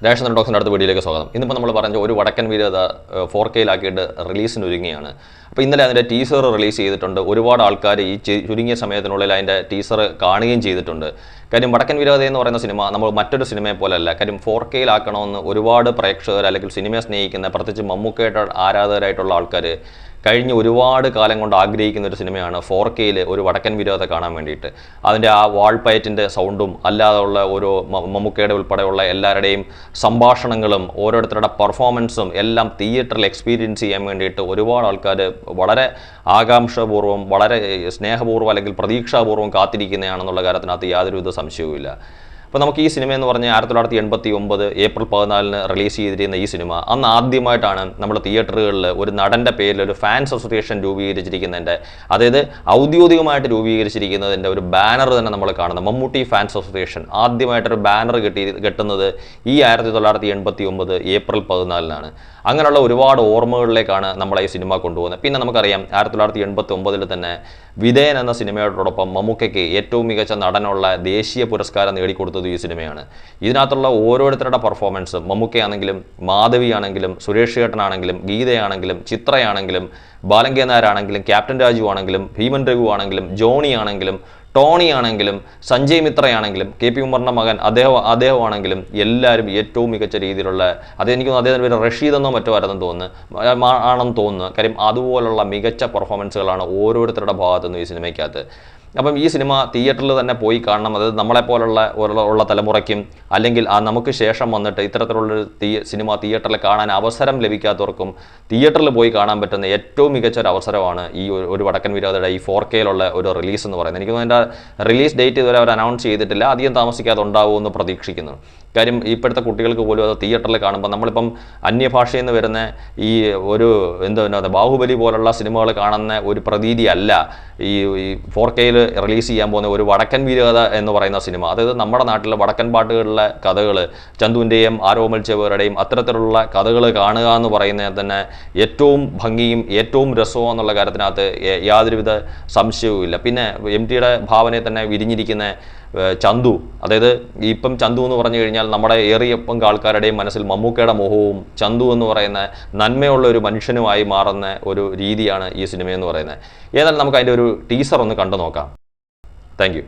രാഷൻ ഡോക്സിൻ്റെ അടുത്ത വീഡിയോയിലേക്ക് സ്വാഗതം. ഇന്നിപ്പോൾ നമ്മൾ പറഞ്ഞ ഒരു വടക്കൻ വീരത 4Kയിലാക്കിയിട്ട് റിലീസിന് ഒരുങ്ങിയാണ്. അപ്പോൾ ഇന്നലെ അതിൻ്റെ ടീസർ റിലീസ് ചെയ്തിട്ടുണ്ട്. ഒരുപാട് ആൾക്കാർ ഈ ചുരുങ്ങിയ സമയത്തിനുള്ളിൽ അതിൻ്റെ ടീസർ കാണുകയും ചെയ്തിട്ടുണ്ട്. കാര്യം വടക്കൻ വീരത എന്ന് പറയുന്ന സിനിമ നമ്മൾ മറ്റൊരു സിനിമയെ പോലെയല്ല. കാര്യം 4Kയിലാക്കണമെന്ന് ഒരുപാട് പ്രേക്ഷകർ അല്ലെങ്കിൽ സിനിമയെ സ്നേഹിക്കുന്ന പ്രത്യേകിച്ച് മമ്മൂക്കയുടെ ആരാധകരായിട്ടുള്ള ആൾക്കാർ കഴിഞ്ഞ ഒരുപാട് കാലം കൊണ്ട് ആഗ്രഹിക്കുന്ന ഒരു സിനിമയാണ് 4Kയിൽ ഒരു വടക്കൻ വീരത കാണാൻ വേണ്ടിയിട്ട്. അതിൻ്റെ ആ വാൾപ്പയറ്റിൻ്റെ സൗണ്ടും അല്ലാതെയുള്ള ഓരോ മമ്മൂക്കയുടെ ഉൾപ്പെടെയുള്ള എല്ലാവരുടെയും സംഭാഷണങ്ങളും ഓരോരുത്തരുടെ പെർഫോമൻസും എല്ലാം തിയേറ്ററിൽ എക്സ്പീരിയൻസ് ചെയ്യാൻ വേണ്ടിയിട്ട് ഒരുപാട് ആൾക്കാർ വളരെ ആകാംക്ഷാപൂർവ്വം വളരെ സ്നേഹപൂർവ്വം അല്ലെങ്കിൽ പ്രതീക്ഷാപൂർവ്വം കാത്തിരിക്കുന്നതാണെന്നുള്ള കാര്യത്തിനകത്ത് യാതൊരുവിധ സംശയവുമില്ല. അപ്പോൾ നമുക്ക് ഈ സിനിമ എന്ന് പറഞ്ഞാൽ 1989 ഏപ്രിൽ 14 റിലീസ് ചെയ്തിരുന്ന ഈ സിനിമ അന്ന് ആദ്യമായിട്ടാണ് നമ്മൾ തിയേറ്ററുകളിൽ ഒരു നടൻ്റെ പേരിൽ ഒരു ഫാൻസ് അസോസിയേഷൻ രൂപീകരിച്ചിരിക്കുന്നതിൻ്റെ, അതായത് ഔദ്യോഗികമായിട്ട് രൂപീകരിച്ചിരിക്കുന്നതിൻ്റെ ഒരു ബാനർ തന്നെ നമ്മൾ കാണുന്നത്. മമ്മൂട്ടി ഫാൻസ് അസോസിയേഷൻ ആദ്യമായിട്ടൊരു ബാനർ കെട്ടുന്നത് ഈ 1989 ഏപ്രിൽ 14 അങ്ങനെയുള്ള ഒരുപാട് ഓർമ്മകളിലേക്കാണ് നമ്മളെ ഈ സിനിമ കൊണ്ടുപോകുന്നത്. പിന്നെ നമുക്കറിയാം 1989 തന്നെ വിധേയൻ എന്ന സിനിമയോടൊപ്പം മമ്മൂക്കയ്ക്ക് ഏറ്റവും മികച്ച നടനുള്ള ദേശീയ പുരസ്കാരം നേടിക്കൊടുത്തത് ഈ സിനിമയാണ്. ഇതിനകത്തുള്ള ഓരോരുത്തരുടെ പെർഫോമൻസും മമ്മൂക്കയാണെങ്കിലും മാധവിയാണെങ്കിലും സുരേഷ് ചേട്ടനാണെങ്കിലും ഗീതയാണെങ്കിലും ചിത്രയാണെങ്കിലും ബാലങ്കേ നായരാണെങ്കിലും ക്യാപ്റ്റൻ രാജു ആണെങ്കിലും ഭീമൻ രഘു ആണെങ്കിലും ജോണി ആണെങ്കിലും ടോണി ആണെങ്കിലും സഞ്ജയ് മിത്രയാണെങ്കിലും KP ഉമ്മറിൻ്റെ മകൻ അദ്ദേഹമാണെങ്കിലും എല്ലാവരും ഏറ്റവും മികച്ച രീതിയിലുള്ള, അതെനിക്ക് അദ്ദേഹത്തിൻ്റെ പേര് റഷീദ് എന്നോ മറ്റോ ആണെന്ന് തോന്നുന്നു. കാര്യം അതുപോലുള്ള മികച്ച പെർഫോമൻസുകളാണ് ഓരോരുത്തരുടെ ഭാഗത്തുനിന്നും ഈ സിനിമയ്ക്കകത്ത്. അപ്പം ഈ സിനിമ തിയേറ്ററിൽ തന്നെ പോയി കാണണം. അതായത് നമ്മളെപ്പോലുള്ള തലമുറയ്ക്കും അല്ലെങ്കിൽ നമുക്ക് ശേഷം വന്നിട്ട് ഇത്തരത്തിലുള്ളൊരു സിനിമ തിയേറ്ററിൽ കാണാൻ അവസരം ലഭിക്കാത്തവർക്കും തിയേറ്ററിൽ പോയി കാണാൻ പറ്റുന്ന ഏറ്റവും മികച്ച ഒരു അവസരമാണ് ഈ ഒരു വടക്കൻ വീരതയുടെ ഈ 4Kയിലുള്ള ഒരു റിലീസ് എന്ന് പറയുന്നത്. എനിക്ക് അതിൻ്റെ റിലീസ് ഡേറ്റ് ഇതുവരെ അവർ അനൗൺസ് ചെയ്തിട്ടില്ല. അധികം താമസിക്കാതെ ഉണ്ടാവുമെന്ന് പ്രതീക്ഷിക്കുന്നു. കാര്യം ഇപ്പോഴത്തെ കുട്ടികൾക്ക് പോലും അത് തിയേറ്ററിൽ കാണുമ്പോൾ നമ്മളിപ്പം അന്യഭാഷയിൽ നിന്ന് വരുന്ന ഈ ഒരു ബാഹുബലി പോലുള്ള സിനിമകൾ കാണുന്ന ഒരു പ്രതീതി അല്ല ഈ 4Kയിൽ റിലീസ് ചെയ്യാൻ പോകുന്ന ഒരു വടക്കൻ വീരകഥ എന്ന് പറയുന്ന സിനിമ. അതായത് നമ്മുടെ നാട്ടിലെ വടക്കൻ പാട്ടുകളിലെ കഥകൾ, ചന്തുവിൻ്റെയും ആരോമൽ ചെവരുടെയും അത്തരത്തിലുള്ള കഥകൾ കാണുക എന്ന് പറയുന്നത് തന്നെ ഏറ്റവും ഭംഗിയും ഏറ്റവും രസവും എന്നുള്ള കാര്യത്തിനകത്ത് യാതൊരുവിധ സംശയവുമില്ല. പിന്നെ MTയുടെ ഭാവനയെ തന്നെ വിരിഞ്ഞിരിക്കുന്ന ചന്തു, അതായത് ഇപ്പം ചന്തു എന്ന് പറഞ്ഞു കഴിഞ്ഞാൽ നമ്മുടെ ഏറിയപ്പം ആൾക്കാരുടെയും മനസ്സിൽ മമ്മൂക്കയുടെ മോഹവും ചന്തു എന്ന് പറയുന്ന നന്മയുള്ള ഒരു മനുഷ്യനുമായി മാറുന്ന ഒരു രീതിയാണ് ഈ സിനിമയെന്ന് പറയുന്നത്. ഏതായാലും നമുക്ക് അതിൻ്റെ ഒരു ടീസർ ഒന്ന് കണ്ടു നോക്കാം. Thank you.